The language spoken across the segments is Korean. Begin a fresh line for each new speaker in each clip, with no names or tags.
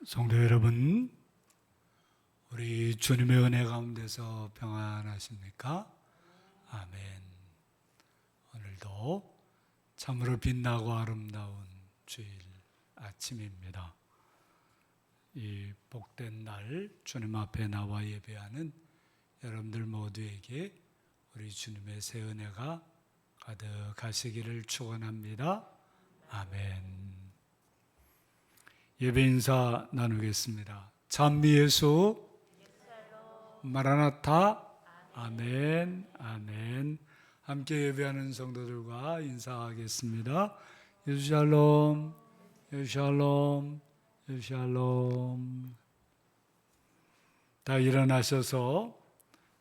성도 여러분, 우리 주님의 은혜 가운데서 평안하십니까? 아멘. 오늘도 참으로 빛나고 아름다운 주일 아침입니다. 이 복된 날 주님 앞에 나와 예배하는 여러분들 모두에게 우리 주님의 새 은혜가 가득하시기를 축원합니다. 아멘. 예배 인사 나누겠습니다. 찬미 예수, 마라나타, 아멘, 아멘. 함께 예배하는 성도들과 인사하겠습니다. 예수 샬롬, 예수 샬롬, 예수 샬롬. 다 일어나셔서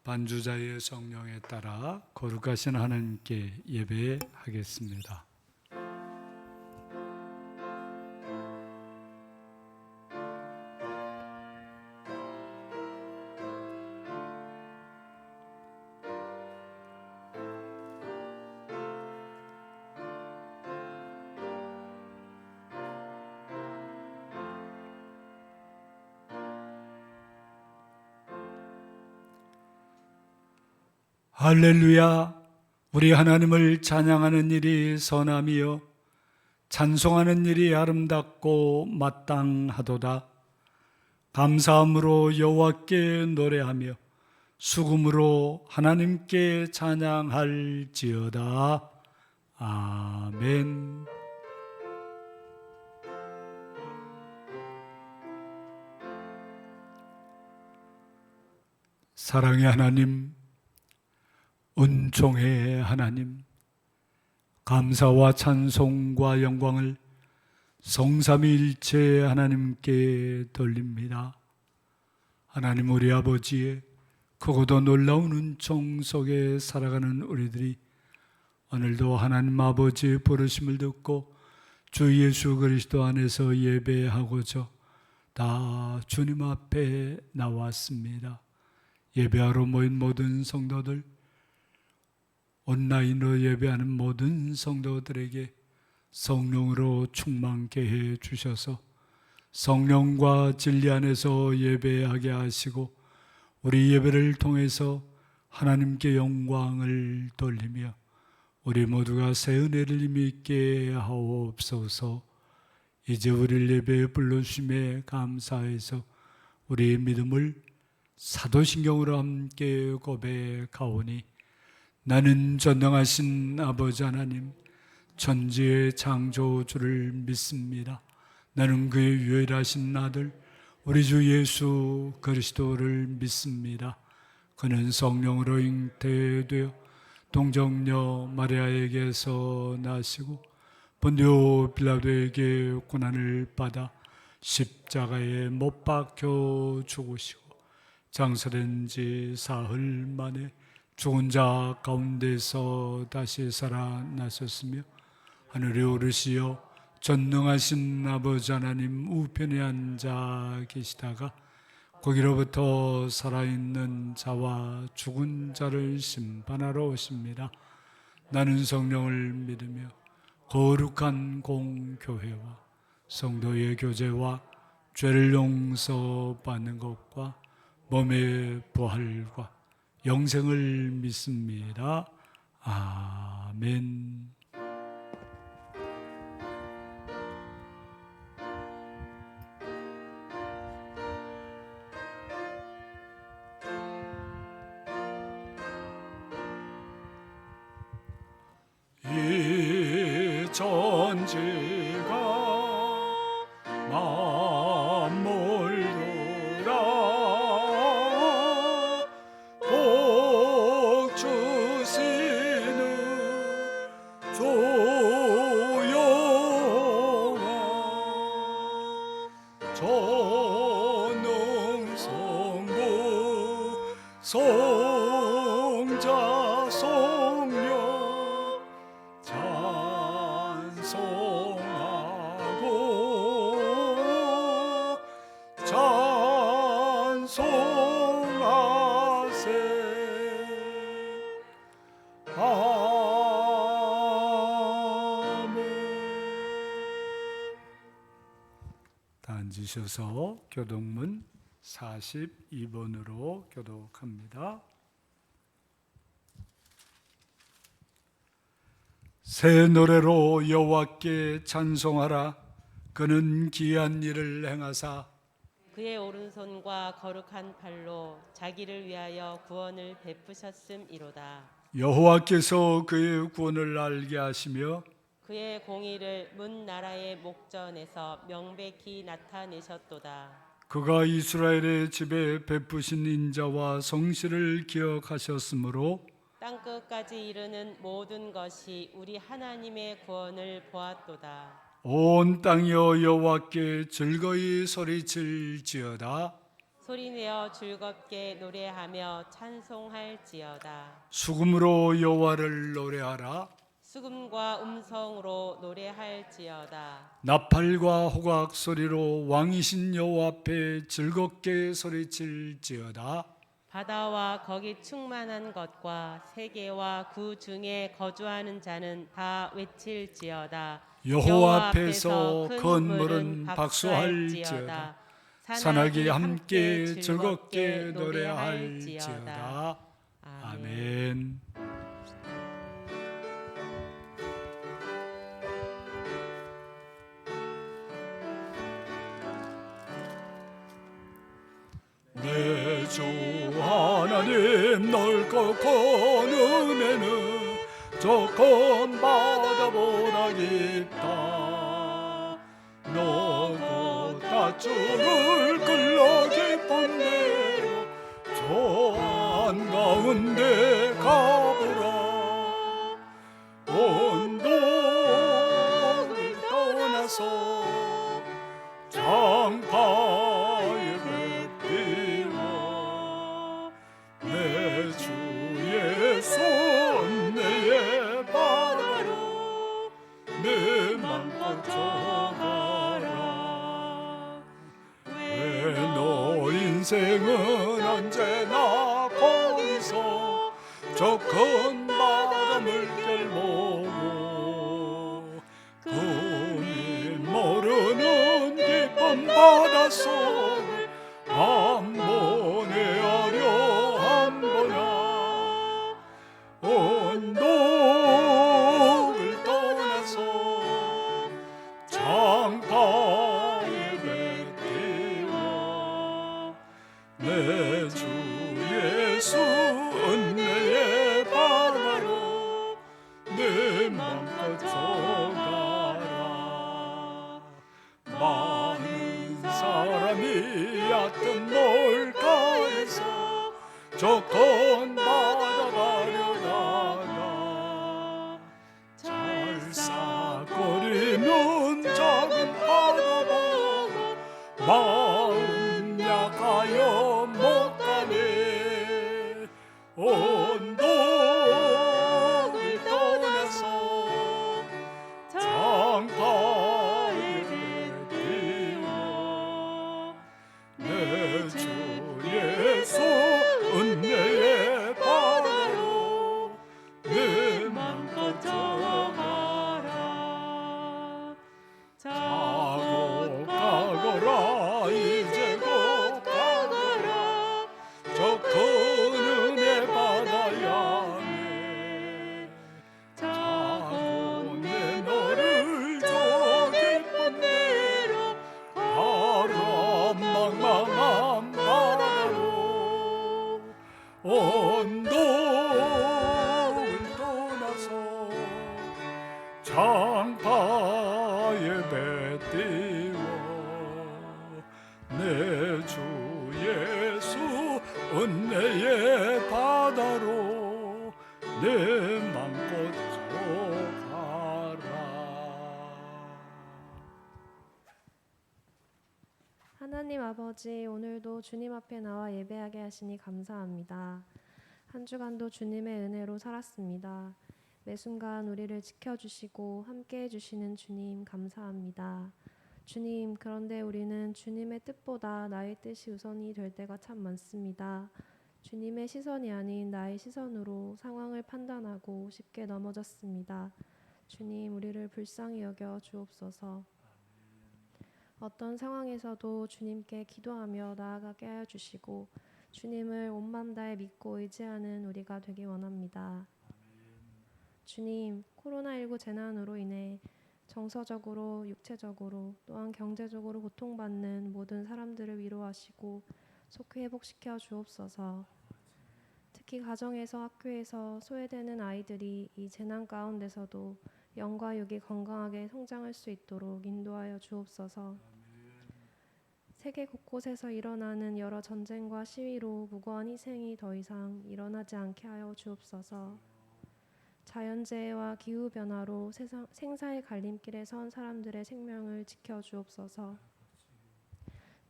반주자의 성령에 따라 거룩하신 하나님께 예배하겠습니다. 할렐루야. 우리 하나님을 찬양하는 일이 선함이요 찬송하는 일이 아름답고 마땅하도다. 감사함으로 여호와께 노래하며 수금으로 하나님께 찬양할지어다. 아멘. 사랑의 하나님, 은총의 하나님, 감사와 찬송과 영광을 성삼위일체 하나님께 돌립니다. 하나님, 우리 아버지의 크고도 놀라운 은총 속에 살아가는 우리들이 오늘도 하나님 아버지의 부르심을 듣고 주 예수 그리스도 안에서 예배하고자 다 주님 앞에 나왔습니다. 예배하러 모인 모든 성도들, 온라인으로 예배하는 모든 성도들에게 성령으로 충만케 해 주셔서 성령과 진리 안에서 예배하게 하시고 우리 예배를 통해서 하나님께 영광을 돌리며 우리 모두가 새 은혜를 힘있게 하옵소서. 이제 우리를 예배에 불러주심에 감사해서 우리의 믿음을 사도신경으로 함께 고백하오니 나는 전능하신 아버지 하나님 천지의 창조주를 믿습니다. 나는 그의 유일하신 아들 우리 주 예수 그리스도를 믿습니다. 그는 성령으로 잉태되어 동정녀 마리아에게서 나시고 본디오 빌라도에게 고난을 받아 십자가에 못 박혀 죽으시고 장사된 지 사흘 만에 죽은 자 가운데서 다시 살아나셨으며 하늘에 오르시어 전능하신 아버지 하나님 우편에 앉아 계시다가 거기로부터 살아있는 자와 죽은 자를 심판하러 오십니다. 나는 성령을 믿으며 거룩한 공교회와 성도의 교제와 죄를 용서받는 것과 몸의 부활과 영생을 믿습니다. 아멘. 이 천지가 성자 성령 찬송하고 찬송하세. 아멘. 다 앉으셔서 교독문 42번으로 교독합니다. 새 노래로 여호와께 찬송하라. 그는 기이한 일을 행하사
그의 오른손과 거룩한 팔로 자기를 위하여 구원을 베푸셨음이로다.
여호와께서 그의 구원을 알게 하시며
그의 공의를 문 나라의 목전에서 명백히 나타내셨도다.
그가 이스라엘의 집에 베푸신 인자와 성실을 기억하셨으므로
땅끝까지 이르는 모든 것이 우리 하나님의 구원을 보았도다.
온 땅이여 여호와께 즐거이 소리칠지어다.
소리내어 즐겁게 노래하며 찬송할지어다.
수금으로 여호와를 노래하라.
수금과 음성으로 노래할지어다.
나팔과 호각 소리로 왕이신 여호와 앞에 즐겁게 소리칠지어다.
바다와 거기 충만한 것과 세계와 그 중에 거주하는 자는 다 외칠지어다.
여호와 앞에서 큰 물은 박수할지어다. 산악이 함께 즐겁게 노래할지어다. 아멘. 내 주 하나님 넓고 큰 은혜는 저 큰 바다보다 깊다. 너고 닷줄을 끌러 깊은 데로 저 한가운데 가보라. 온도를 떠나서 장파에 뱉기와 내 주 예수 은혜의 바다로 내 맘 뻗쳐가라. 왜 너 인생은 언제나 거기서 저 큰 바다 물결 보고 그니 모르는 깊은 바닷속을 한 번에 하려 한 번야. 온도를 떠나서 장파에 뱉기와 내 주 예수 은혜의 바다로 내 맘 뻗쳐가라. 많은 사람이 얕은 물가에서 저 큰 바다 가려다가 잘싸거리는 작은 바다 보고 마음 약하여 못 가네. 온도를 떠나서 장파에 뱉기와 내 주 예수 은혜의 바다로 내 맘 뻗쳐가라. 자고 가거라. 이제 곧 가거라. 저 큰 은혜 바다 향해 자고 내 너를 저 깊은 데로 가라. 망망한 바다로 온도를 떠나서 장파에 뱉기와 내 주 예수 은혜의 바다로 내 맘 뻗쳐가라.
하나님 아버지, 오늘도 주님 앞에 나와 예배하게 하시니 감사합니다. 한 주간도 주님의 은혜로 살았습니다. 매 순간 우리를 지켜주시고 함께해 주시는 주님 감사합니다. 주님, 그런데 우리는 주님의 뜻보다 나의 뜻이 우선이 될 때가 참 많습니다. 주님의 시선이 아닌 나의 시선으로 상황을 판단하고 쉽게 넘어졌습니다. 주님, 우리를 불쌍히 여겨 주옵소서. 어떤 상황에서도 주님께 기도하며 나아가게 하여 주시고 주님을 온 마음 다해 믿고 의지하는 우리가 되기 원합니다. 주님, 코로나19 재난으로 인해 정서적으로, 육체적으로, 또한 경제적으로 고통받는 모든 사람들을 위로하시고 속히 회복시켜 주옵소서. 특히 가정에서, 학교에서 소외되는 아이들이 이 재난 가운데서도 영과 육이 건강하게 성장할 수 있도록 인도하여 주옵소서. 세계 곳곳에서 일어나는 여러 전쟁과 시위로 무고한 희생이 더 이상 일어나지 않게 하여 주옵소서. 자연재해와 기후변화로 생사의 갈림길에 선 사람들의 생명을 지켜주옵소서.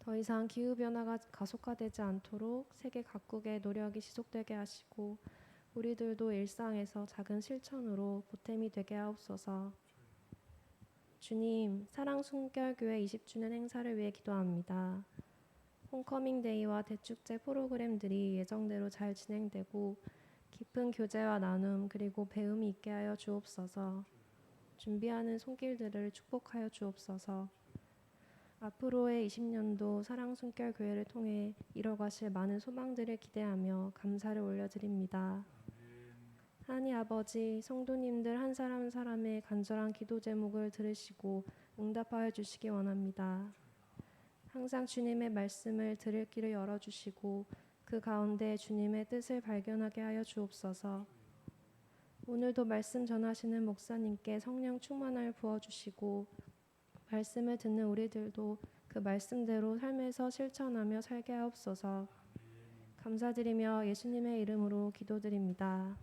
더 이상 기후변화가 가속화되지 않도록 세계 각국의 노력이 지속되게 하시고 우리들도 일상에서 작은 실천으로 보탬이 되게 하옵소서. 주님, 사랑순결교회 20주년 행사를 위해 기도합니다. 홈커밍 데이와 대축제 프로그램들이 예정대로 잘 진행되고 깊은 교제와 나눔 그리고 배움이 있게 하여 주옵소서. 준비하는 손길들을 축복하여 주옵소서. 앞으로의 20년도 사랑순결교회를 통해 이뤄가실 많은 소망들을 기대하며 감사를 올려드립니다. 하나님 아버지, 성도님들 한 사람 한 사람의 간절한 기도 제목을 들으시고 응답하여 주시기 원합니다. 항상 주님의 말씀을 들을 길을 열어주시고 그 가운데 주님의 뜻을 발견하게 하여 주옵소서. 오늘도 말씀 전하시는 목사님께 성령 충만을 부어주시고 말씀을 듣는 우리들도 그 말씀대로 삶에서 실천하며 살게 하옵소서. 감사드리며 예수님의 이름으로 기도드립니다.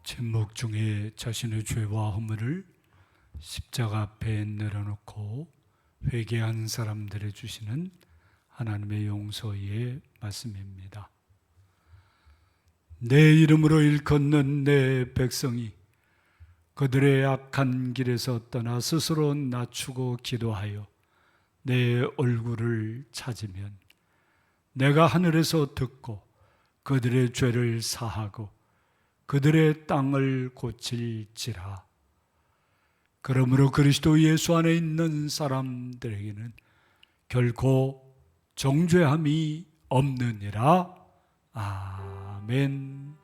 침묵 중에 자신의 죄와 허물을 십자가 앞에 내려놓고 회개한 사람들에 주시는 하나님의 용서의 말씀입니다. 내 이름으로 일컫는 내 백성이 그들의 악한 길에서 떠나 스스로 낮추고 기도하여 내 얼굴을 찾으면 내가 하늘에서 듣고 그들의 죄를 사하고 그들의 땅을 고칠지라. 그러므로 그리스도 예수 안에 있는 사람들에게는 결코 정죄함이 없느니라. 아멘.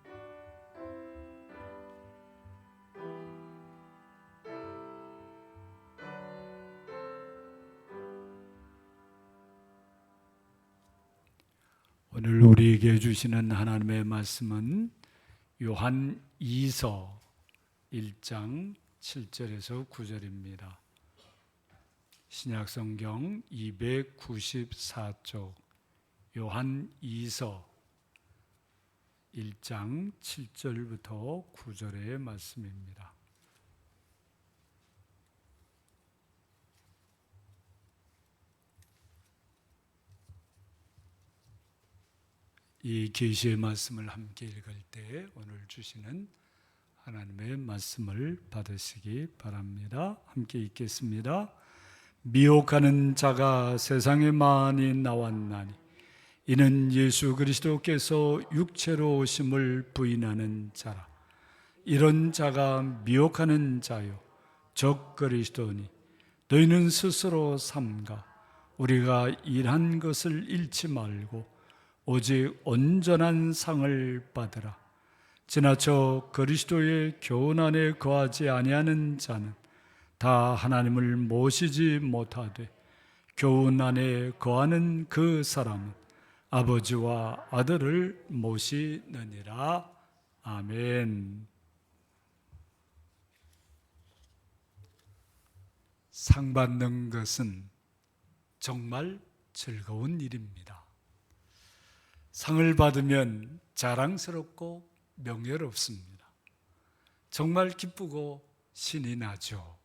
오늘 우리에게 주시는 하나님의 말씀은 요한 2서 1장 7절에서 9절입니다. 신약성경 294쪽 요한 2서 1장 7절부터 9절의 말씀입니다. 이 계시의 말씀을 함께 읽을 때 오늘 주시는 하나님의 말씀을 받으시기 바랍니다. 함께 읽겠습니다. 미혹하는 자가 세상에 많이 나왔나니 이는 예수 그리스도께서 육체로 오심을 부인하는 자라. 이런 자가 미혹하는 자요 적 그리스도니 너희는 스스로 삼가 우리가 일한 것을 잃지 말고 오직 온전한 상을 받으라. 지나쳐 그리스도의 교훈 안에 거하지 아니하는 자는 다 하나님을 모시지 못하되 교훈 안에 거하는 그 사람은 아버지와 아들을 모시느니라. 아멘. 상 받는 것은 정말 즐거운 일입니다. 상을 받으면 자랑스럽고 명예롭습니다. 정말 기쁘고 신이 나죠.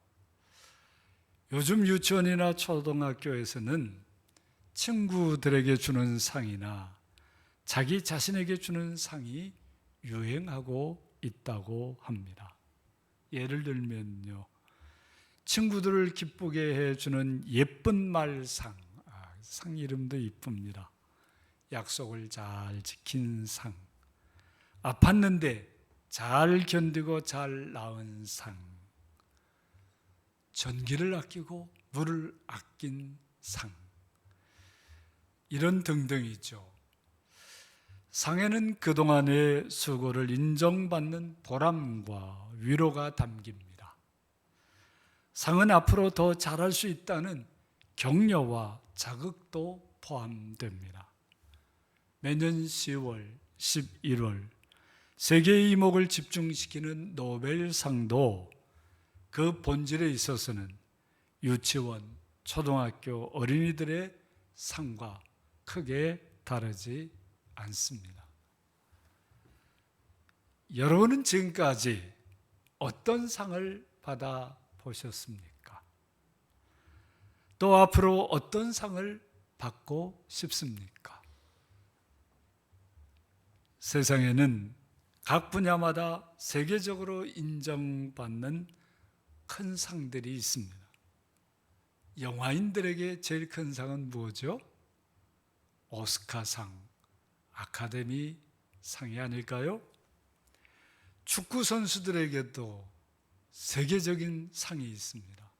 요즘 유치원이나 초등학교에서는 친구들에게 주는 상이나 자기 자신에게 주는 상이 유행하고 있다고 합니다. 예를 들면요, 친구들을 기쁘게 해주는 예쁜 말상, 상 이름도 이쁩니다. 약속을 잘 지킨 상, 아팠는데 잘 견디고 잘 나은 상, 전기를 아끼고 물을 아낀 상, 이런 등등이죠. 상에는 그동안의 수고를 인정받는 보람과 위로가 담깁니다. 상은 앞으로 더 잘할 수 있다는 격려와 자극도 포함됩니다. 매년 10월, 11월 세계의 이목을 집중시키는 노벨상도 그 본질에 있어서는 유치원, 초등학교 어린이들의 상과 크게 다르지 않습니다. 여러분은 지금까지 어떤 상을 받아보셨습니까? 또 앞으로 어떤 상을 받고 싶습니까? 세상에는 각 분야마다 세계적으로 인정받는 큰 상들이 있습니다. 영화인들에게 제일 큰 상은 뭐죠? 오스카상, 아카데미 상이 아닐까요? 축구 선수들에게도 세계적인 상이 있습니다.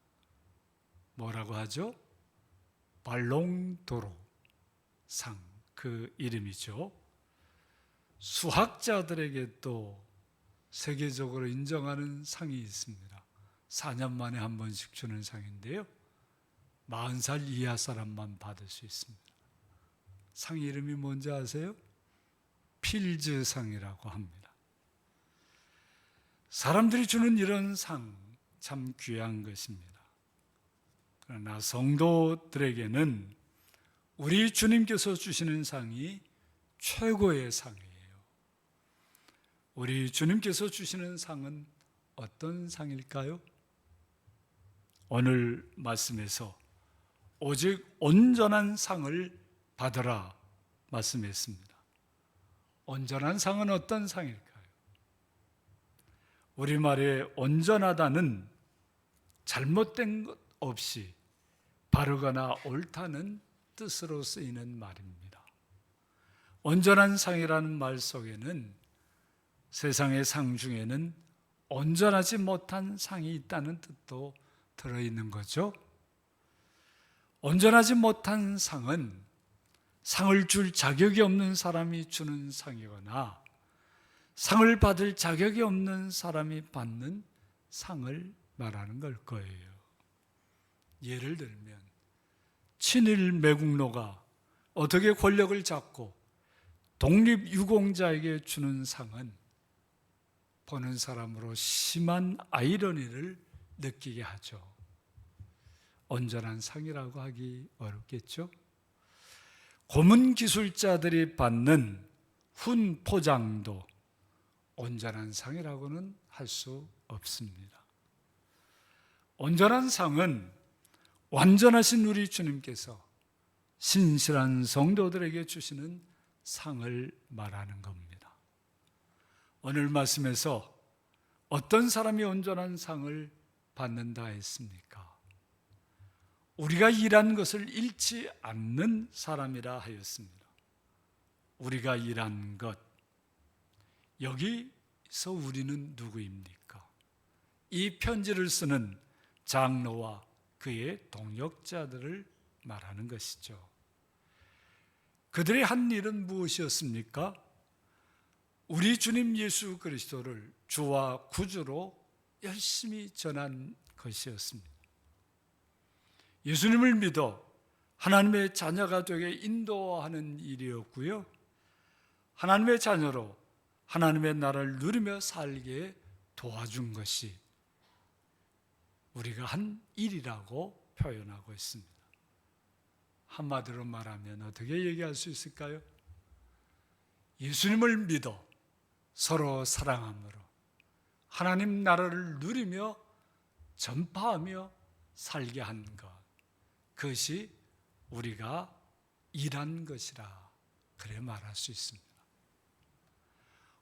뭐라고 하죠? 발롱도르 상, 그 이름이죠. 수학자들에게도 세계적으로 인정하는 상이 있습니다. 4년 만에 한 번씩 주는 상인데요, 40살 이하 사람만 받을 수 있습니다. 상 이름이 뭔지 아세요? 필즈상이라고 합니다. 사람들이 주는 이런 상 참 귀한 것입니다. 그러나 성도들에게는 우리 주님께서 주시는 상이 최고의 상이에요. 우리 주님께서 주시는 상은 어떤 상일까요? 오늘 말씀에서 오직 온전한 상을 받으라 말씀했습니다. 온전한 상은 어떤 상일까요? 우리말에 온전하다는 잘못된 것 없이 바르거나 옳다는 뜻으로 쓰이는 말입니다. 온전한 상이라는 말 속에는 세상의 상 중에는 온전하지 못한 상이 있다는 뜻도 들어있는 거죠. 온전하지 못한 상은 상을 줄 자격이 없는 사람이 주는 상이거나 상을 받을 자격이 없는 사람이 받는 상을 말하는 걸 거예요. 예를 들면 친일 매국노가 어떻게 권력을 잡고 독립유공자에게 주는 상은 보는 사람으로 심한 아이러니를 느끼게 하죠. 온전한 상이라고 하기 어렵겠죠? 고문 기술자들이 받는 훈 포장도 온전한 상이라고는 할 수 없습니다. 온전한 상은 완전하신 우리 주님께서 신실한 성도들에게 주시는 상을 말하는 겁니다. 오늘 말씀에서 어떤 사람이 온전한 상을 받는다 했습니까? 우리가 일한 것을 잃지 않는 사람이라 하였습니다. 우리가 일한 것, 여기서 우리는 누구입니까? 이 편지를 쓰는 장로와 그의 동역자들을 말하는 것이죠. 그들이 한 일은 무엇이었습니까? 우리 주님 예수 그리스도를 주와 구주로 열심히 전한 것이었습니다. 예수님을 믿어 하나님의 자녀가 되게 인도하는 일이었고요, 하나님의 자녀로 하나님의 나라를 누리며 살게 도와준 것이 우리가 한 일이라고 표현하고 있습니다. 한마디로 말하면 어떻게 얘기할 수 있을까요? 예수님을 믿어 서로 사랑함으로 하나님 나라를 누리며 전파하며 살게 한 것, 그것이 우리가 일한 것이라 그래 말할 수 있습니다.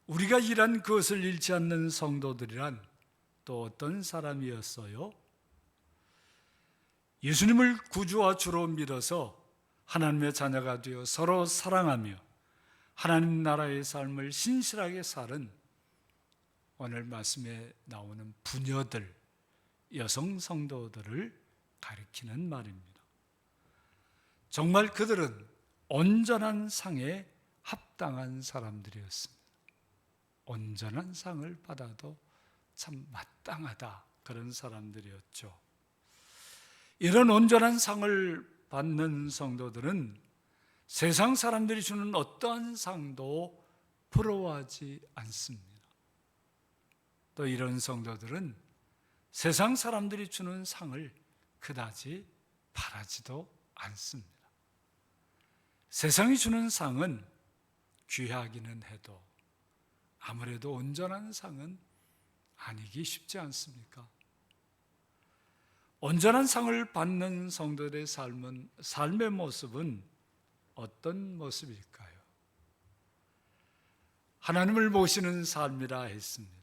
우리가 일한 그것을 잃지 않는 성도들이란 또 어떤 사람이었어요? 예수님을 구주와 주로 믿어서 하나님의 자녀가 되어 서로 사랑하며 하나님 나라의 삶을 신실하게 사는 오늘 말씀에 나오는 부녀들, 여성 성도들을 가리키는 말입니다. 정말 그들은 온전한 상에 합당한 사람들이었습니다. 온전한 상을 받아도 참 마땅하다, 그런 사람들이었죠. 이런 온전한 상을 받는 성도들은 세상 사람들이 주는 어떠한 상도 부러워하지 않습니다. 또 이런 성도들은 세상 사람들이 주는 상을 그다지 바라지도 않습니다. 세상이 주는 상은 귀하기는 해도 아무래도 온전한 상은 아니기 쉽지 않습니까? 온전한 상을 받는 성도들의 삶의 모습은 어떤 모습일까요? 하나님을 모시는 삶이라 했습니다.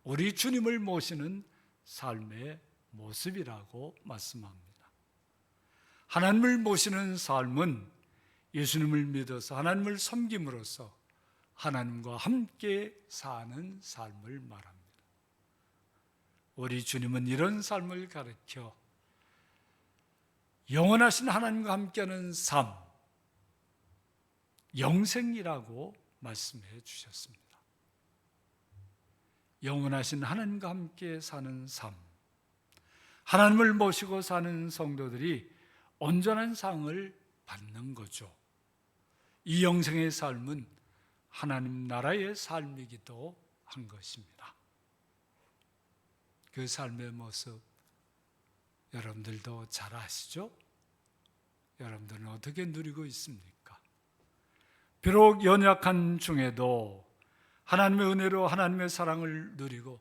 우리 주님을 모시는 삶의 모습이라고 말씀합니다. 하나님을 모시는 삶은 예수님을 믿어서 하나님을 섬김으로써 하나님과 함께 사는 삶을 말합니다. 우리 주님은 이런 삶을 가르쳐 영원하신 하나님과 함께하는 삶, 영생이라고 말씀해 주셨습니다. 영원하신 하나님과 함께 사는 삶, 하나님을 모시고 사는 성도들이 온전한 상을 받는 거죠. 이 영생의 삶은 하나님 나라의 삶이기도 한 것입니다. 그 삶의 모습 여러분들도 잘 아시죠? 여러분들은 어떻게 누리고 있습니까? 비록 연약한 중에도 하나님의 은혜로 하나님의 사랑을 누리고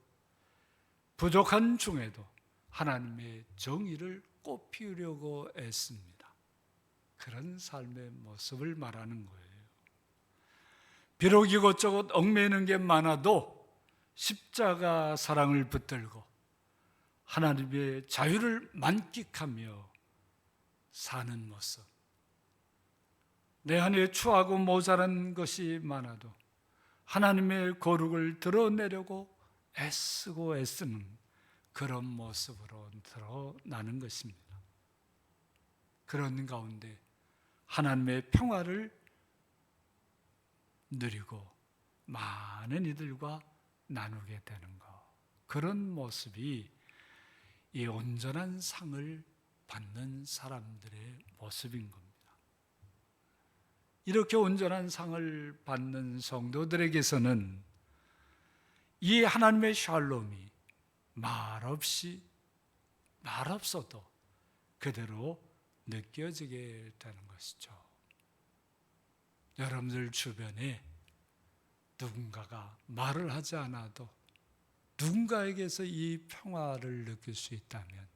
부족한 중에도 하나님의 정의를 꽃피우려고 애씁니다. 그런 삶의 모습을 말하는 거예요. 비록 이것저것 얽매이는 게 많아도 십자가 사랑을 붙들고 하나님의 자유를 만끽하며 사는 모습. 내 안에 추하고 모자란 것이 많아도 하나님의 거룩을 드러내려고 애쓰고 애쓰는 그런 모습으로 드러나는 것입니다. 그런 가운데 하나님의 평화를 누리고 많은 이들과 나누게 되는 것, 그런 모습이 이 온전한 상을 받는 사람들의 모습인 겁니다. 이렇게 온전한 상을 받는 성도들에게서는 이 하나님의 샬롬이 말 없어도 그대로 느껴지게 되는 것이죠. 여러분들 주변에 누군가가 말을 하지 않아도 누군가에게서 이 평화를 느낄 수 있다면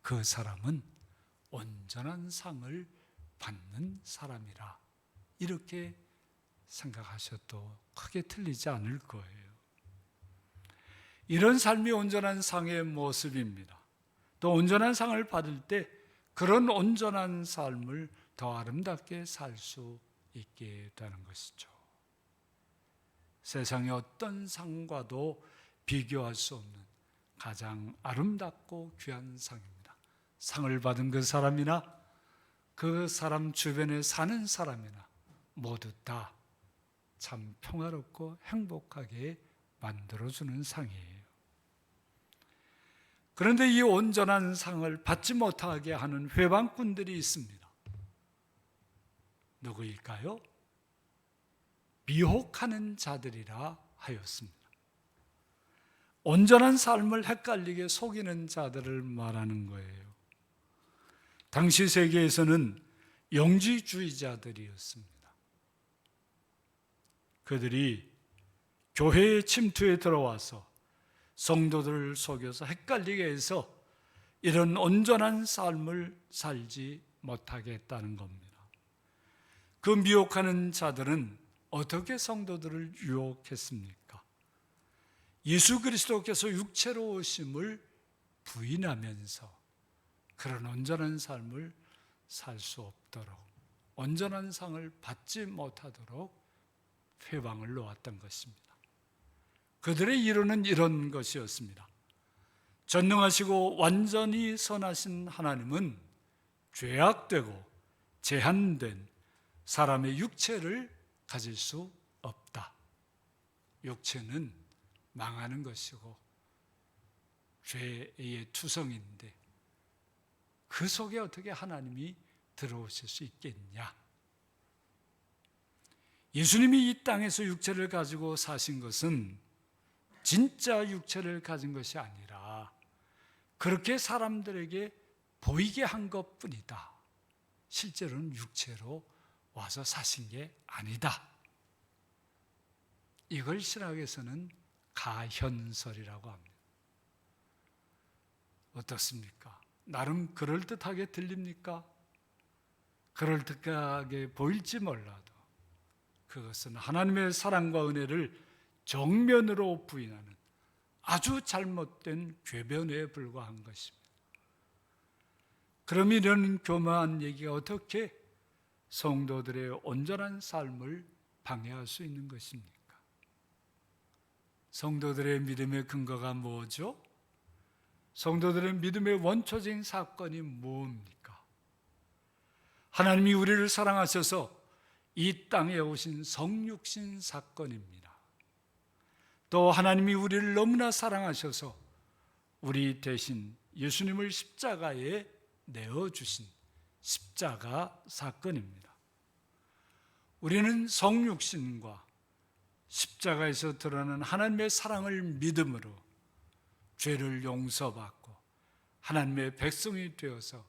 그 사람은 온전한 상을 받는 사람이라, 이렇게 생각하셔도 크게 틀리지 않을 거예요. 이런 삶이 온전한 상의 모습입니다. 또 온전한 상을 받을 때 그런 온전한 삶을 더 아름답게 살 수 있게 되는 것이죠. 세상의 어떤 상과도 비교할 수 없는 가장 아름답고 귀한 상입니다. 상을 받은 그 사람이나 그 사람 주변에 사는 사람이나 모두 다 참 평화롭고 행복하게 만들어주는 상이에요. 그런데 이 온전한 상을 받지 못하게 하는 회방꾼들이 있습니다. 누구일까요? 미혹하는 자들이라 하였습니다. 온전한 삶을 헷갈리게 속이는 자들을 말하는 거예요. 당시 세계에서는 영지주의자들이었습니다. 그들이 교회의 침투에 들어와서 성도들을 속여서 헷갈리게 해서 이런 온전한 삶을 살지 못하게 했다는 겁니다. 그 미혹하는 자들은 어떻게 성도들을 유혹했습니까? 예수 그리스도께서 육체로 오심을 부인하면서 그런 온전한 삶을 살 수 없도록, 온전한 상을 받지 못하도록 회방을 놓았던 것입니다. 그들의 이론은 이런 것이었습니다. 전능하시고 완전히 선하신 하나님은 죄악되고 제한된 사람의 육체를 가질 수 없다. 육체는 망하는 것이고 죄의 투성인데 그 속에 어떻게 하나님이 들어오실 수 있겠냐? 예수님이 이 땅에서 육체를 가지고 사신 것은 진짜 육체를 가진 것이 아니라 그렇게 사람들에게 보이게 한 것뿐이다. 실제로는 육체로 와서 사신 게 아니다. 이걸 신학에서는 가현설이라고 합니다. 어떻습니까? 나름 그럴듯하게 들립니까? 그럴듯하게 보일지 몰라도 그것은 하나님의 사랑과 은혜를 정면으로 부인하는 아주 잘못된 궤변에 불과한 것입니다. 그럼 이런 교묘한 얘기가 어떻게 성도들의 온전한 삶을 방해할 수 있는 것입니까? 성도들의 믿음의 근거가 뭐죠? 성도들의 믿음의 원초적인 사건이 뭡니까? 하나님이 우리를 사랑하셔서 이 땅에 오신 성육신 사건입니다. 또 하나님이 우리를 너무나 사랑하셔서 우리 대신 예수님을 십자가에 내어주신 십자가 사건입니다. 우리는 성육신과 십자가에서 드러나는 하나님의 사랑을 믿음으로 죄를 용서받고 하나님의 백성이 되어서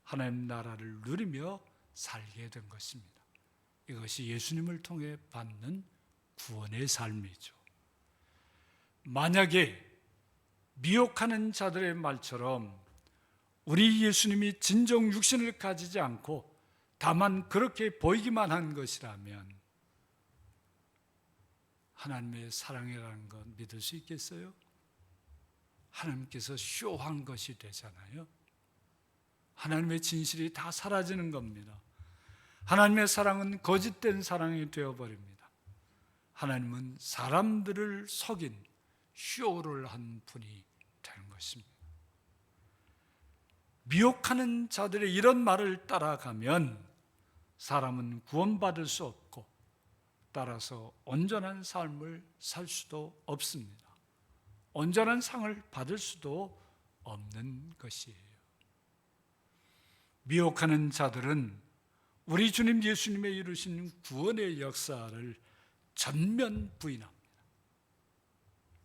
하나님 나라를 누리며 살게 된 것입니다. 이것이 예수님을 통해 받는 구원의 삶이죠. 만약에 미혹하는 자들의 말처럼 우리 예수님이 진정 육신을 가지지 않고 다만 그렇게 보이기만 한 것이라면 하나님의 사랑이라는 것 믿을 수 있겠어요? 하나님께서 쇼한 것이 되잖아요. 하나님의 진실이 다 사라지는 겁니다. 하나님의 사랑은 거짓된 사랑이 되어버립니다. 하나님은 사람들을 속인 쇼를 한 분이 되는 것입니다. 미혹하는 자들의 이런 말을 따라가면 사람은 구원받을 수 없고 따라서 온전한 삶을 살 수도 없습니다. 온전한 상을 받을 수도 없는 것이에요. 미혹하는 자들은 우리 주님 예수님의 이루신 구원의 역사를 전면 부인합니다.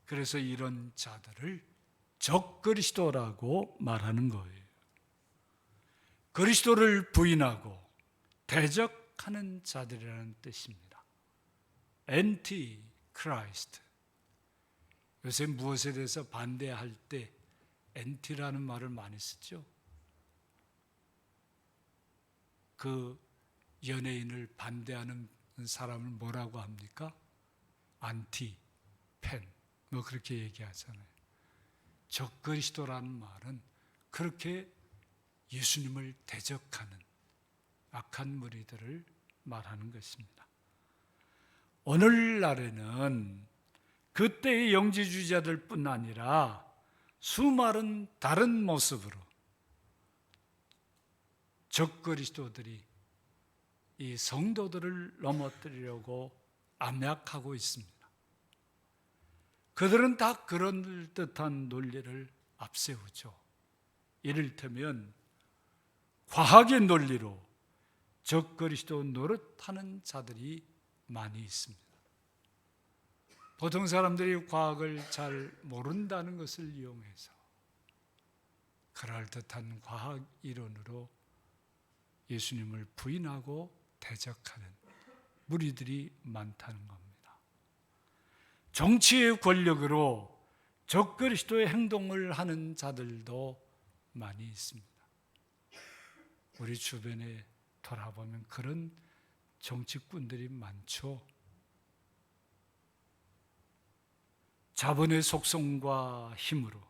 그래서 이런 자들을 적그리스도라고 말하는 거예요. 그리스도를 부인하고 대적하는 자들이라는 뜻입니다. 엔티 크라이스트. 요새 무엇에 대해서 반대할 때 엔티라는 말을 많이 쓰죠. 그 연예인을 반대하는 사람을 뭐라고 합니까? 안티, 팬, 뭐 그렇게 얘기하잖아요. 적그리스도라는 말은 그렇게 예수님을 대적하는 악한 무리들을 말하는 것입니다. 오늘날에는 그때의 영지주의자들 뿐 아니라 수많은 다른 모습으로 적그리스도들이 이 성도들을 넘어뜨리려고 암약하고 있습니다. 그들은 다 그런 듯한 논리를 앞세우죠. 이를테면 과학의 논리로 적그리스도 노릇하는 자들이 많이 있습니다. 보통 사람들이 과학을 잘 모른다는 것을 이용해서 그럴듯한 과학 이론으로 예수님을 부인하고 대적하는 무리들이 많다는 겁니다. 정치의 권력으로 적그리스도의 행동을 하는 자들도 많이 있습니다. 우리 주변에 돌아보면 그런 정치꾼들이 많죠. 자본의 속성과 힘으로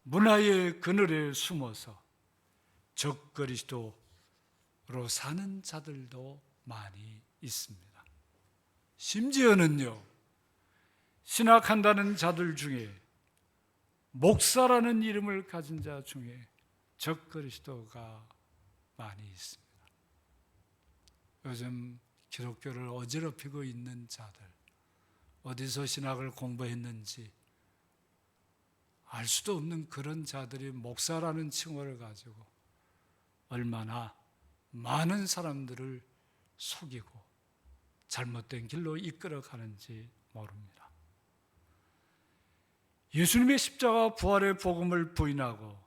문화의 그늘에 숨어서 적그리스도로 사는 자들도 많이 있습니다. 심지어는요, 신학한다는 자들 중에 목사라는 이름을 가진 자 중에 적그리스도가 많이 있습니다. 요즘 기독교를 어지럽히고 있는 자들, 어디서 신학을 공부했는지 알 수도 없는 그런 자들이 목사라는 칭호를 가지고 얼마나 많은 사람들을 속이고 잘못된 길로 이끌어가는지 모릅니다. 예수님의 십자가 부활의 복음을 부인하고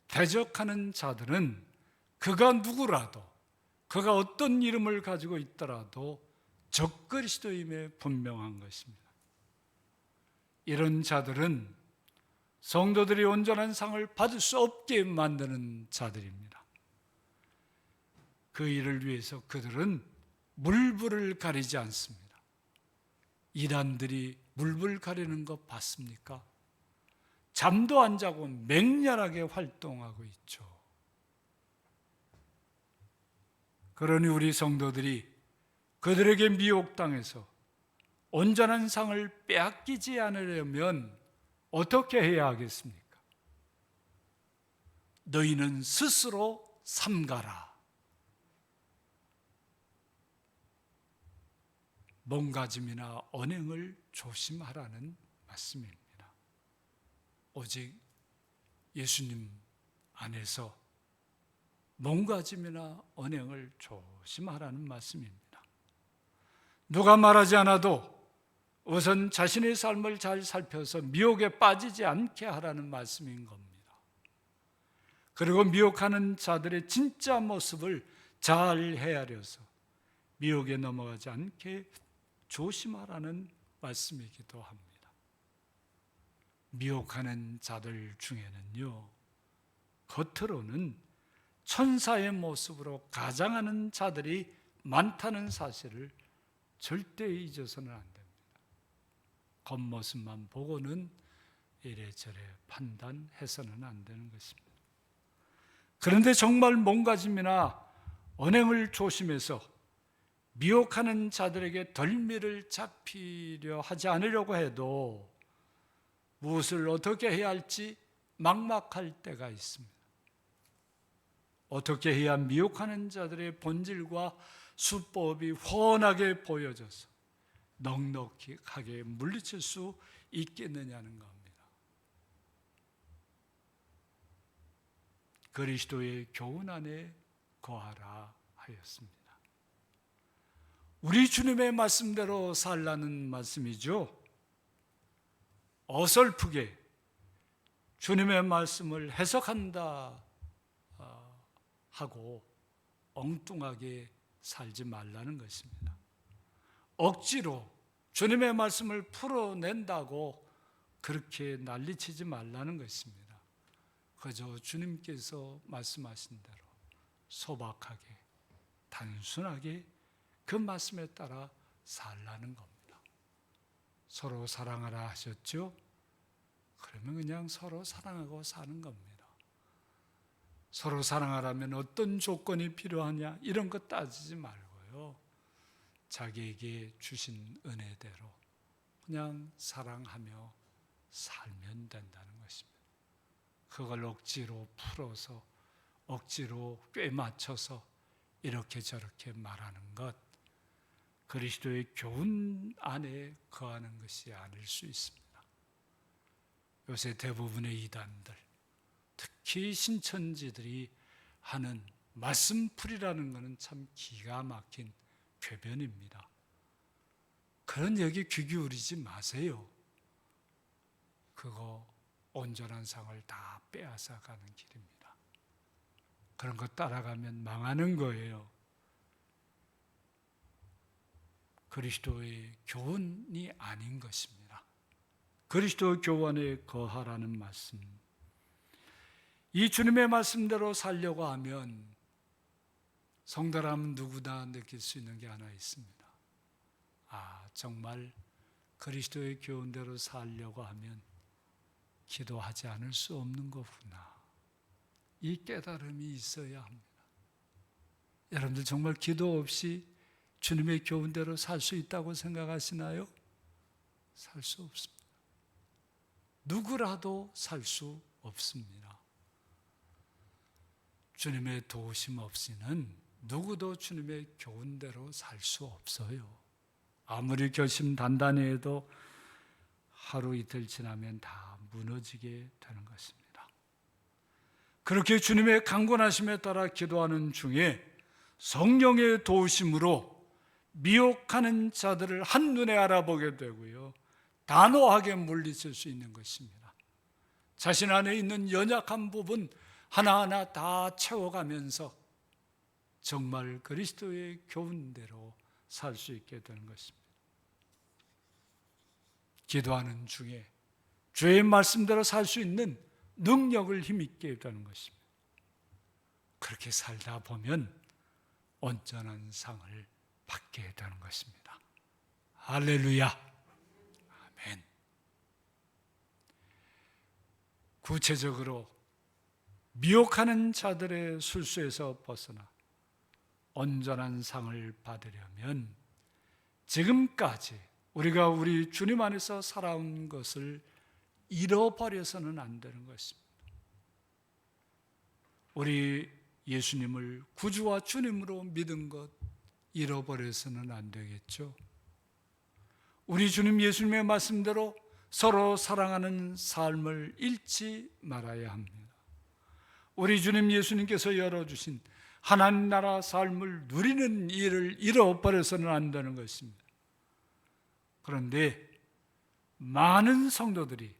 대적하는 자들은 그가 누구라도, 그가 어떤 이름을 가지고 있더라도 적그리스도임에 분명한 것입니다. 이런 자들은 성도들이 온전한 상을 받을 수 없게 만드는 자들입니다. 그 일을 위해서 그들은 물불을 가리지 않습니다. 이단들이 물불 가리는 거 봤습니까? 잠도 안 자고 맹렬하게 활동하고 있죠. 그러니 우리 성도들이 그들에게 미혹당해서 온전한 상을 빼앗기지 않으려면 어떻게 해야 하겠습니까? 너희는 스스로 삼가라. 몸가짐이나 언행을 조심하라는 말씀입니다. 오직 예수님 안에서 몸가짐이나 언행을 조심하라는 말씀입니다. 누가 말하지 않아도 우선 자신의 삶을 잘 살펴서 미혹에 빠지지 않게 하라는 말씀인 겁니다. 그리고 미혹하는 자들의 진짜 모습을 잘 헤아려서 미혹에 넘어가지 않게 조심하라는 말씀이기도 합니다. 미혹하는 자들 중에는요, 겉으로는 천사의 모습으로 가장하는 자들이 많다는 사실을 절대 잊어서는 안 됩니다. 겉모습만 보고는 이래저래 판단해서는 안 되는 것입니다. 그런데 정말 몸가짐이나 언행을 조심해서 미혹하는 자들에게 덜미를 잡히려 하지 않으려고 해도 무엇을 어떻게 해야 할지 막막할 때가 있습니다. 어떻게 해야 미혹하는 자들의 본질과 수법이 훤하게 보여져서 넉넉하게 물리칠 수 있겠느냐는 겁니다. 그리스도의 교훈 안에 거하라 하였습니다. 우리 주님의 말씀대로 살라는 말씀이죠. 어설프게 주님의 말씀을 해석한다 하고 엉뚱하게 살지 말라는 것입니다. 억지로 주님의 말씀을 풀어낸다고 그렇게 난리치지 말라는 것입니다. 그저 주님께서 말씀하신 대로 소박하게 단순하게 그 말씀에 따라 살라는 겁니다. 서로 사랑하라 하셨죠? 그러면 그냥 서로 사랑하고 사는 겁니다. 서로 사랑하라면 어떤 조건이 필요하냐 이런 거 따지지 말고요. 자기에게 주신 은혜대로 그냥 사랑하며 살면 된다는 것입니다. 그걸 억지로 풀어서 억지로 꿰맞춰서 이렇게 저렇게 말하는 것, 그리스도의 교훈 안에 거하는 것이 아닐 수 있습니다. 요새 대부분의 이단들, 특히 신천지들이 하는 말씀풀이라는 것은 참 기가 막힌 궤변입니다. 그런 얘기 귀 기울이지 마세요. 그거 온전한 상을 다 빼앗아 가는 길입니다. 그런 거 따라가면 망하는 거예요. 그리스도의 교훈이 아닌 것입니다. 그리스도 교훈에 거하라는 말씀. 이 주님의 말씀대로 살려고 하면 성도라면 누구나 느낄 수 있는 게 하나 있습니다. 정말 그리스도의 교훈대로 살려고 하면 기도하지 않을 수 없는 거구나. 이 깨달음이 있어야 합니다. 여러분들 정말 기도 없이 주님의 교훈대로 살 수 있다고 생각하시나요? 살 수 없습니다. 누구라도 살 수 없습니다. 주님의 도우심 없이는 누구도 주님의 교훈대로 살 수 없어요. 아무리 결심 단단히 해도 하루 이틀 지나면 다 무너지게 되는 것입니다. 그렇게 주님의 강권하심에 따라 기도하는 중에 성령의 도우심으로 미혹하는 자들을 한눈에 알아보게 되고요, 단호하게 물리칠 수 있는 것입니다. 자신 안에 있는 연약한 부분 하나하나 다 채워가면서 정말 그리스도의 교훈대로 살 수 있게 되는 것입니다. 기도하는 중에 주의 말씀대로 살 수 있는 능력을 힘있게 되는 것입니다. 그렇게 살다 보면 온전한 상을 받게 되는 것입니다. 할렐루야. 아멘. 구체적으로 미혹하는 자들의 술수에서 벗어나 온전한 상을 받으려면 지금까지 우리가 우리 주님 안에서 살아온 것을 잃어버려서는 안 되는 것입니다. 우리 예수님을 구주와 주님으로 믿은 것 잃어버려서는 안 되겠죠. 우리 주님 예수님의 말씀대로 서로 사랑하는 삶을 잃지 말아야 합니다. 우리 주님 예수님께서 열어주신 하나님 나라 삶을 누리는 일을 잃어버려서는 안 되는 것입니다. 그런데 많은 성도들이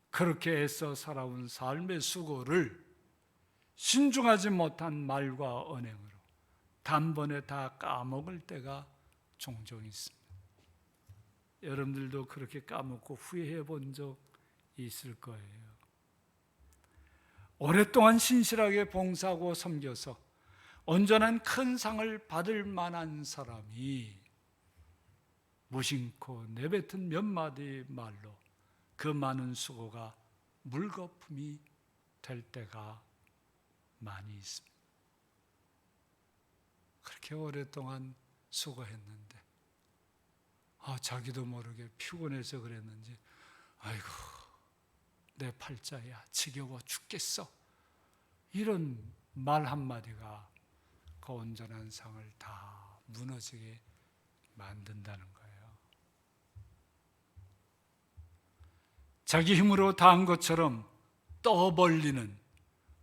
그렇게 애써 살아온 삶의 수고를 신중하지 못한 말과 언행으로 단번에 다 까먹을 때가 종종 있습니다. 여러분들도 그렇게 까먹고 후회해 본 적 있을 거예요. 오랫동안 신실하게 봉사하고 섬겨서 온전한 큰 상을 받을 만한 사람이 무심코 내뱉은 몇 마디 말로 그 많은 수고가 물거품이 될 때가 많이 있습니다. 그렇게 오랫동안 수고했는데 자기도 모르게 피곤해서 그랬는지 아이고 내 팔자야 지겨워 죽겠어, 이런 말 한마디가 그 온전한 상을 다 무너지게 만든다는 거예요. 자기 힘으로 다 한 것처럼 떠벌리는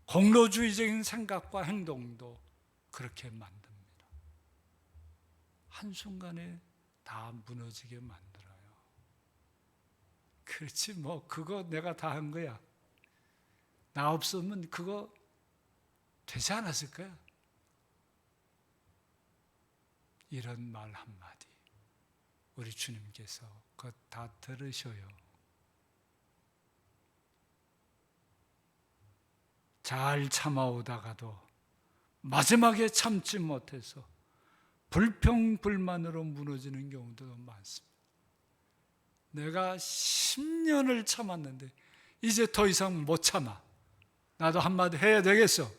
공로주의적인 생각과 행동도 그렇게 만듭니다. 한순간에 다 무너지게 만들어요. 그렇지 그거 내가 다 한 거야. 나 없으면 그거 되지 않았을 거야. 이런 말 한마디 우리 주님께서 그거 다 들으셔요. 잘 참아오다가도 마지막에 참지 못해서 불평불만으로 무너지는 경우도 많습니다. 내가 10년을 참았는데 이제 더 이상 못 참아, 나도 한마디 해야 되겠어,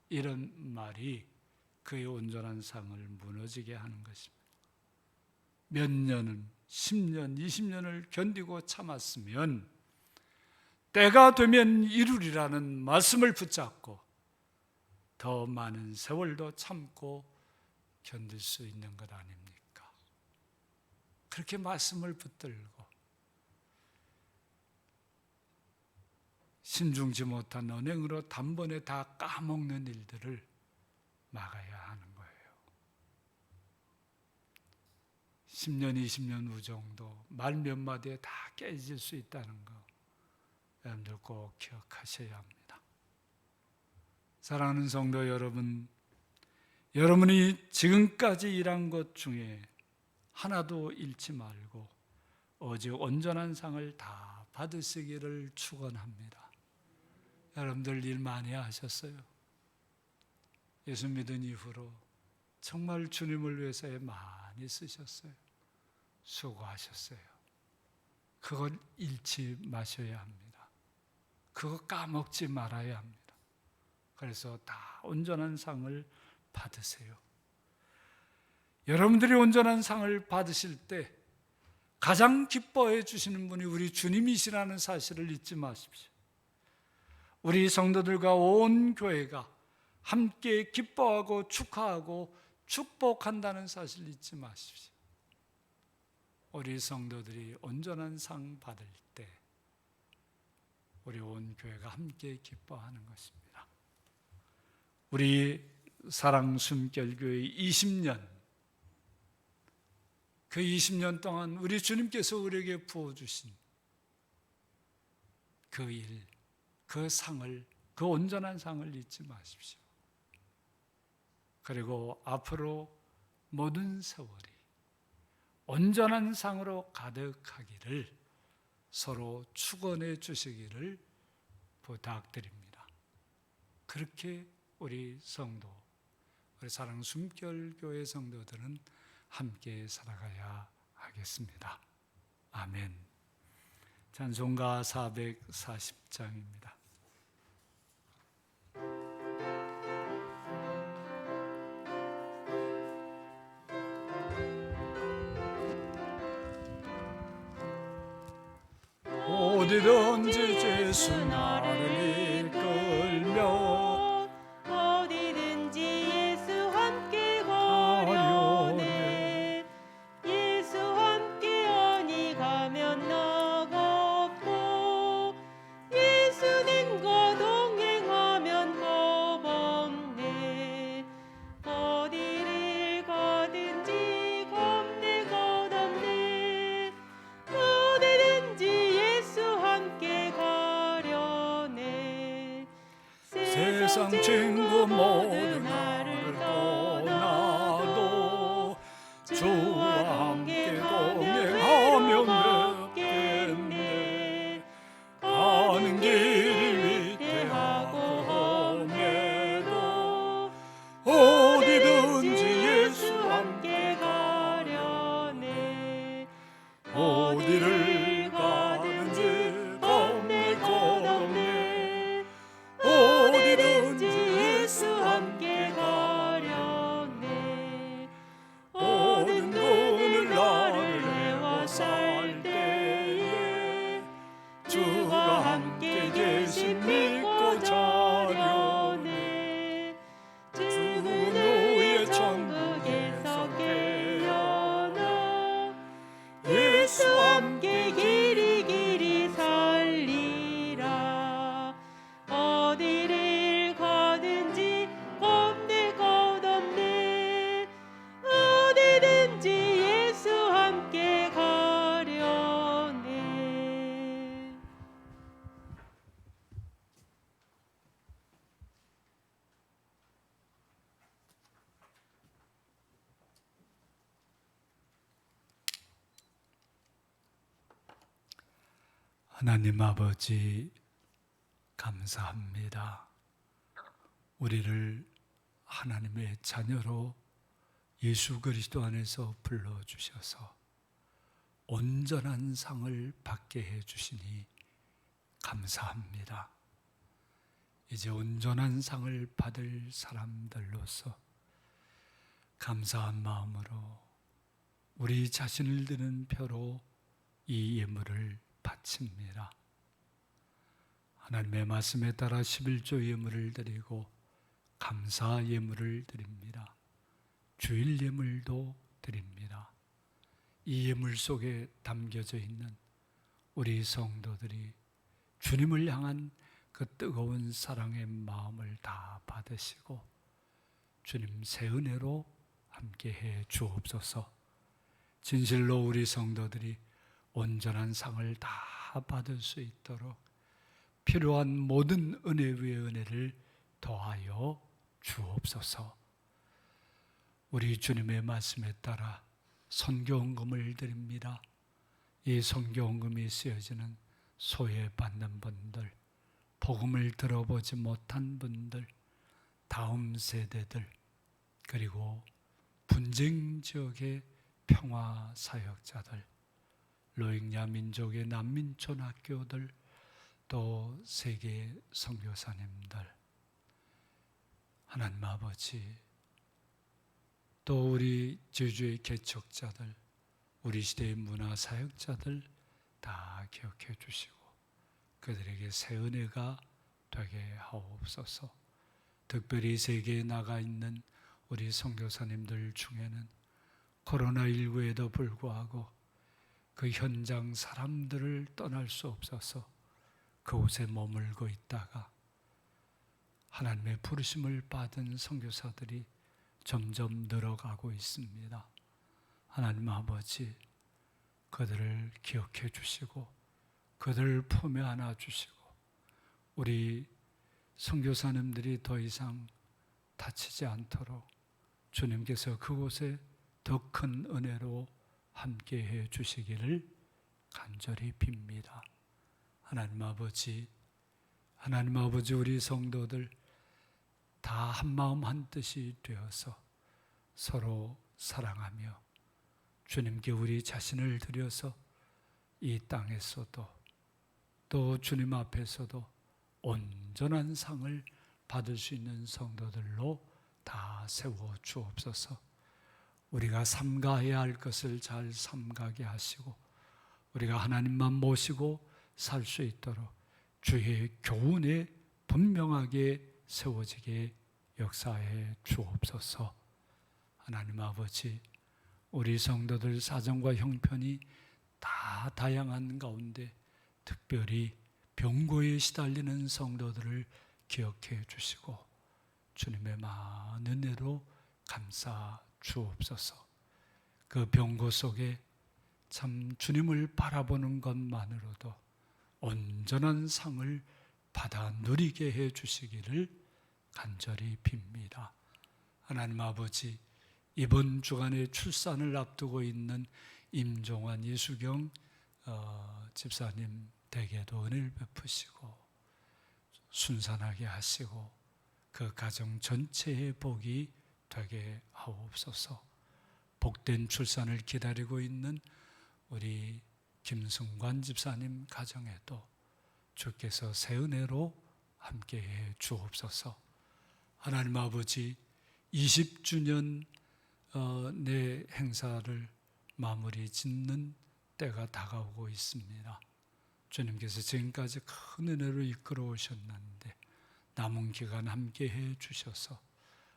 이런 말이 그의 온전한 상을 무너지게 하는 것입니다. 몇 년은 10년, 20년을 견디고 참았으면 때가 되면 이루리라는 말씀을 붙잡고 더 많은 세월도 참고 견딜 수 있는 것 아닙니까? 그렇게 말씀을 붙들고 신중지 못한 언행으로 단번에 다 까먹는 일들을 막아야 하는 거예요. 10년, 20년 후 정도 말 몇 마디에 다 깨질 수 있다는 거 여러분들 꼭 기억하셔야 합니다. 사랑하는 성도 여러분, 여러분이 지금까지 일한 것 중에 하나도 잃지 말고 오직 온전한 상을 다 받으시기를 축원합니다. 여러분들 일 많이 하셨어요. 예수 믿은 이후로 정말 주님을 위해서 애 많이 쓰셨어요. 수고하셨어요. 그걸 잃지 마셔야 합니다. 그거 까먹지 말아야 합니다. 그래서 다 온전한 상을 받으세요. 여러분들이 온전한 상을 받으실 때 가장 기뻐해 주시는 분이 우리 주님이시라는 사실을 잊지 마십시오. 우리 성도들과 온 교회가 함께 기뻐하고 축하하고 축복한다는 사실을 잊지 마십시오. 우리 성도들이 온전한 상 받을 때 우리 온 교회가 함께 기뻐하는 것입니다. 우리 사랑 숨결교회 20년, 그 20년 동안 우리 주님께서 우리에게 부어주신 그 일, 그 상을, 그 온전한 상을 잊지 마십시오. 그리고 앞으로 모든 세월이 온전한 상으로 가득하기를 서로 축원해 주시기를 부탁드립니다. 그렇게 우리 성도, 우리 사랑 숨결교회 성도들은 함께 살아가야 하겠습니다. 아멘. 찬송가 440장입니다. 어디든지 예수 나를 이끌며
어디든지 예수 함께 가려네. 예수 함께 하니 가면 나갑고 예수님과 동행하면 겁없네. 어디를 가든지 겁내 겁없네. 어디든지 예수 함께 가려네.
세상 친구 모두 나를 떠나도 주와 함께 동행하면 뵙겠네. 가는 길이 위태하고 험해도 어디든지 예수 함께
가려네.
어디를 가든지 겁내 겁없네. 어디든지 예수 함께
가려네.
모든 것을 나를 내어 살 때에 주가 함께 계신 믿고 자려네. 주는 너의 천국에서 깨어나 예수 함께
길이 길이 살리라. 어디를 가든지 겁내 겁없네. 어디든지 예수 함께 가려네.
하나님 아버지, 감사합니다. 우리를 하나님의 자녀로 예수 그리스도 안에서 불러주셔서 온전한 상을 받게 해주시니 감사합니다. 이제 온전한 상을 받을 사람들로서 감사한 마음으로 우리 자신을 드는 표로 이 예물을 바칩니다. 하나님의 말씀에 따라 11조 예물을 드리고 감사 예물을 드립니다. 주일 예물도 드립니다. 이 예물 속에 담겨져 있는 우리 성도들이 주님을 향한 그 뜨거운 사랑의 마음을 다 받으시고 주님 새 은혜로 함께해 주옵소서. 진실로 우리 성도들이 온전한 상을 다 받을 수 있도록 필요한 모든 은혜 위의 은혜를 더하여 주옵소서. 우리 주님의 말씀에 따라 선교헌금을 드립니다. 이 선교헌금이 쓰여지는 소외받는 분들, 복음을 들어보지 못한 분들, 다음 세대들, 그리고 분쟁 지역의 평화 사역자들, 로힝야 민족의 난민촌 학교들, 또 세계 선교사님들, 하나님 아버지, 또 우리 제주의 개척자들, 우리 시대의 문화 사역자들 다 기억해 주시고 그들에게 새 은혜가 되게 하옵소서. 특별히 세계에 나가 있는 우리 선교사님들 중에는 코로나19에도 불구하고 그 현장 사람들을 떠날 수 없어서 그곳에 머물고 있다가 하나님의 부르심을 받은 선교사들이 점점 늘어가고 있습니다. 하나님 아버지, 그들을 기억해 주시고 그들을 품에 안아 주시고 우리 선교사님들이 더 이상 다치지 않도록 주님께서 그곳에 더 큰 은혜로 함께해 주시기를 간절히 빕니다. 하나님 아버지, 우리 성도들 다 한마음 한뜻이 되어서 서로 사랑하며 주님께 우리 자신을 드려서 이 땅에서도 또 주님 앞에서도 온전한 상을 받을 수 있는 성도들로 다 세워 주옵소서. 우리가 삼가해야 할 것을 잘 삼가게 하시고 우리가 하나님만 모시고 살 수 있도록 주의 교훈에 분명하게 세워지게 역사해 주옵소서. 하나님 아버지, 우리 성도들 사정과 형편이 다 다양한 가운데 특별히 병고에 시달리는 성도들을 기억해 주시고 주님의 많은 은혜로 감싸 주옵소서. 그 병고 속에 참 주님을 바라보는 것만으로도 온전한 상을 받아 누리게 해 주시기를 간절히 빕니다. 하나님 아버지, 이번 주간에 출산을 앞두고 있는 임종환 이수경 집사님 댁에도 은혜를 베푸시고 순산하게 하시고 그 가정 전체의 복이 되게 하옵소서. 복된 출산을 기다리고 있는 우리 김승관 집사님 가정에도 주께서 새 은혜로 함께해 주옵소서. 하나님 아버지, 20주년 내 행사를 마무리 짓는 때가 다가오고 있습니다. 주님께서 지금까지 큰 은혜로 이끌어 오셨는데 남은 기간 함께해 주셔서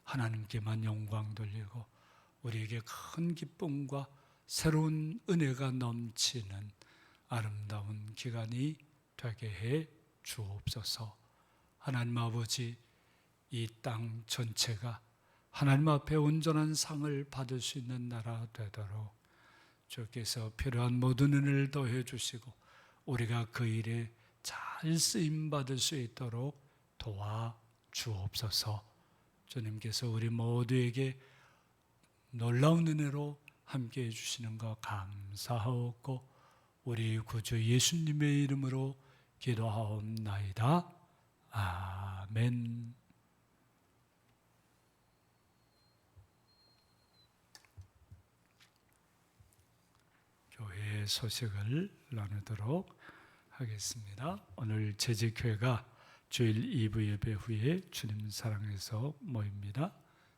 하나님께만 영광 돌리고 우리에게 큰 기쁨과 새로운 은혜가 넘치는 아름다운 기간이 되게 해 주옵소서. 하나님 아버지, 이 땅 전체가 하나님 앞에 온전한 상을 받을 수 있는 나라 되도록 주께서 필요한 모든 은혜를 더해 주시고 우리가 그 일에 잘 쓰임 받을 수 있도록 도와 주옵소서. 주님께서 우리 모두에게 놀라운 은혜로 함께해 주시는 것 감사하옵고 우리 구주 예수님의 이름으로 기도하옵나이다. 아멘. 교회의 소식을 나누도록 하겠습니다. 오늘 재직교회가 주일 2부 예배 후에 주님 사랑해서 모입니다.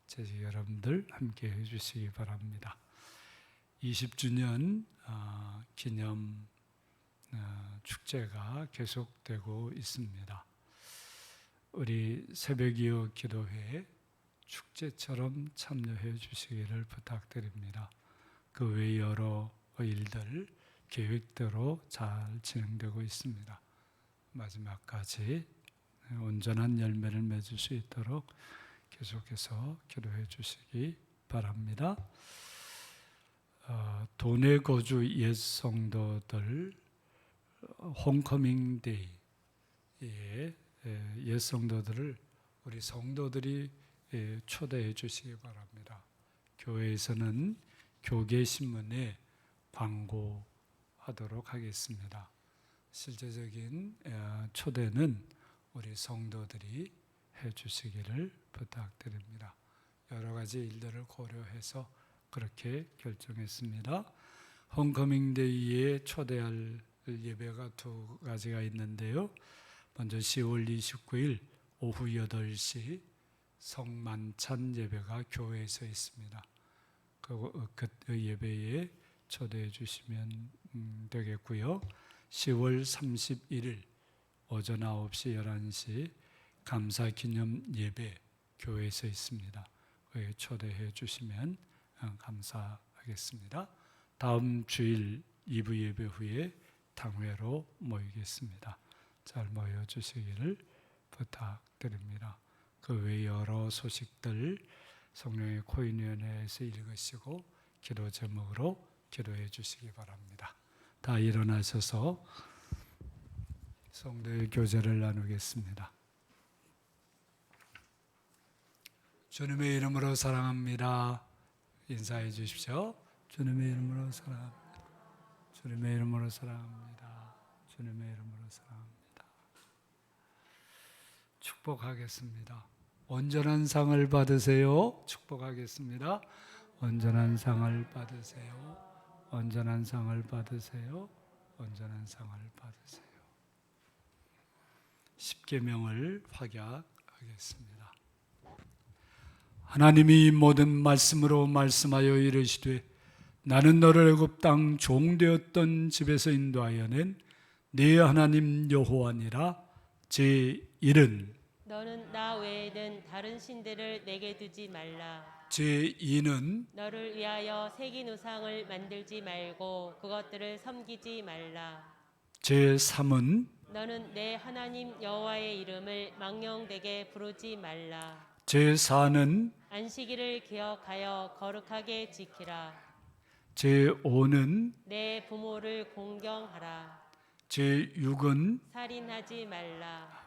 재직 여러분들 함께 해주시기 바랍니다. 20주년 기념 축제가 계속되고 있습니다. 우리 새벽이어 기도회에 축제처럼 참여해 주시기를 부탁드립니다. 그 외 여러 일들 계획대로 잘 진행되고 있습니다. 마지막까지 온전한 열매를 맺을 수 있도록 계속해서 기도해 주시기 바랍니다. 도내 거주 옛 성도들 홈커밍 데이에 옛 성도들을 우리 성도들이 초대해 주시기 바랍니다. 교회에서는 교계 신문에 광고하도록 하겠습니다. 실제적인 초대는 우리 성도들이 해 주시기를 부탁드립니다. 여러 가지 일들을 고려해서 그렇게 결정했습니다. 홈커밍데이에 초대할 예배가 두 가지가 있는데요. 먼저 10월 29일 오후 8시 성만찬 예배가 교회에서 있습니다. 그 예배에 초대해 주시면 되겠고요. 10월 31일 오전 9시 11시 감사기념 예배 교회에서 있습니다. 거기에 초대해 주시면 감사하겠습니다. 다음 주일 2부 예배 후에 당회로 모이겠습니다. 잘 모여주시기를 부탁드립니다. 그 외 여러 소식들 성령의 코인위원회에서 읽으시고 기도 제목으로 기도해 주시기 바랍니다. 다 일어나셔서 성도의 교제를 나누겠습니다. 주님의 이름으로 사랑합니다. 인사해 주십시오. 주님의 이름으로 사랑합니다. 주님의 이름으로 사랑합니다. 주님의 이름으로 사랑합니다. 축복하겠습니다. 온전한 상을 받으세요. 축복하겠습니다. 온전한 상을 받으세요. 온전한 상을 받으세요. 온전한 상을 받으세요. 십계명을 확약하겠습니다. 하나님이 모든 말씀으로 말씀하여 이르시되 나는 너를 애굽 땅 종되었던 집에서 인도하여 낸 네 하나님 여호와니라. 제1은
너는 나 외에는 다른 신들을 내게 두지 말라.
제2는
너를 위하여 새긴 우상을 만들지 말고 그것들을 섬기지 말라.
제3은
너는 내 하나님 여호와의 이름을 망령되게 부르지 말라.
제4는
안식일을 기억하여 거룩하게 지키라.
제5는
내 부모를 공경하라.
제6은
살인하지 말라.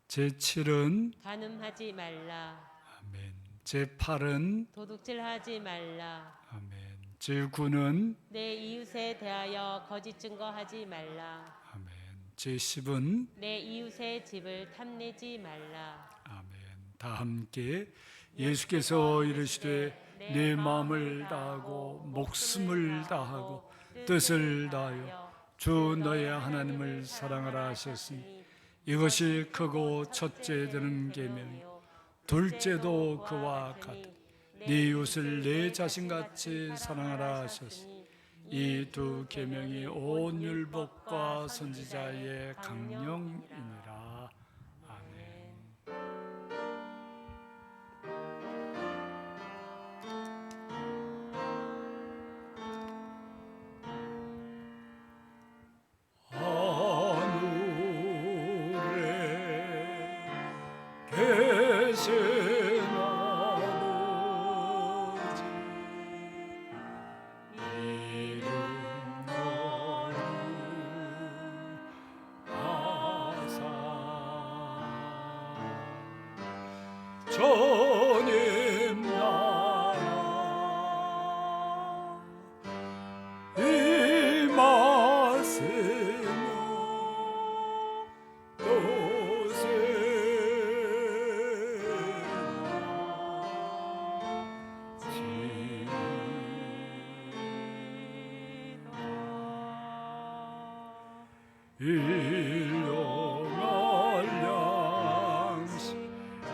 제7은
간음하지 말라.
아멘. 제8은
도둑질하지 말라.
아멘. 제9는
내 이웃에 대하여 거짓 증거하지 말라.
아멘. 제10은
내 이웃의 집을 탐내지 말라.
아멘. 다 함께 예수께서 이르시되 내 마음을 다하고 목숨을 다하고 뜻을 다하여 주 너의 하나님을 사랑하라 하셨으니 이것이 크고 첫째 되는 계명이요 둘째도 그와 같으니 네 이웃을 내 자신같이 사랑하라 하셨으니 이 두 계명이 온 율법과 선지자의 강령이니라. 아멘. 계신 아버지 이름 거룩하사 주님 나라 임하시며 일용할 양식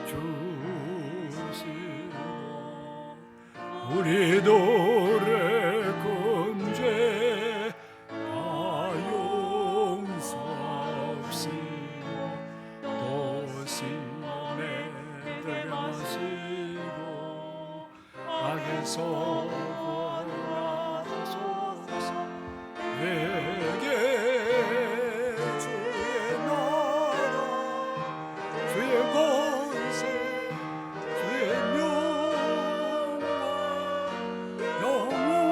주시고 우리 돌의 군죄 다 용서하시고 또 시험에 들게 하시고 악에서 구원하소서. 내게 주의 나라 주의 권세 주의 영광 영원히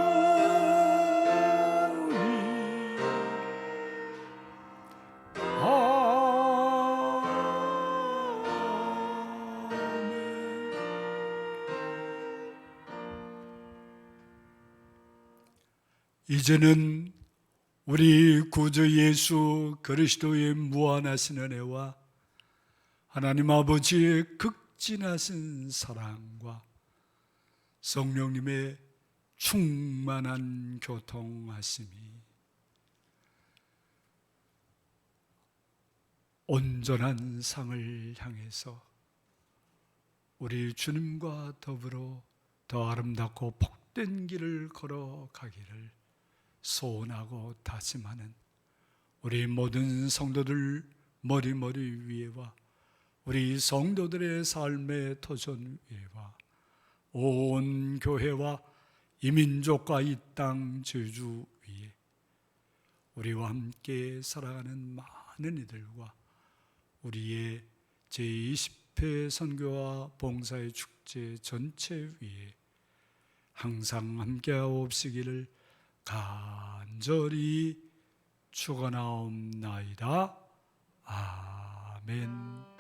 이제는 우리 구주 예수 그리스도의 무한하신 은혜와 하나님 아버지의 극진하신 사랑과 성령님의 충만한 교통하심이 온전한 상을 향해서 우리 주님과 더불어 더 아름답고 복된 길을 걸어가기를 소원하고 다짐하는 우리 모든 성도들 머리머리 위에와 우리 성도들의 삶의 터전 위에와 온 교회와 이민족과 이 땅 제주 위에 우리와 함께 살아가는 많은 이들과 우리의 제20회 선교와 봉사의 축제 전체 위에 항상 함께하옵시기를 간절히 축원하옵나이다. 아멘.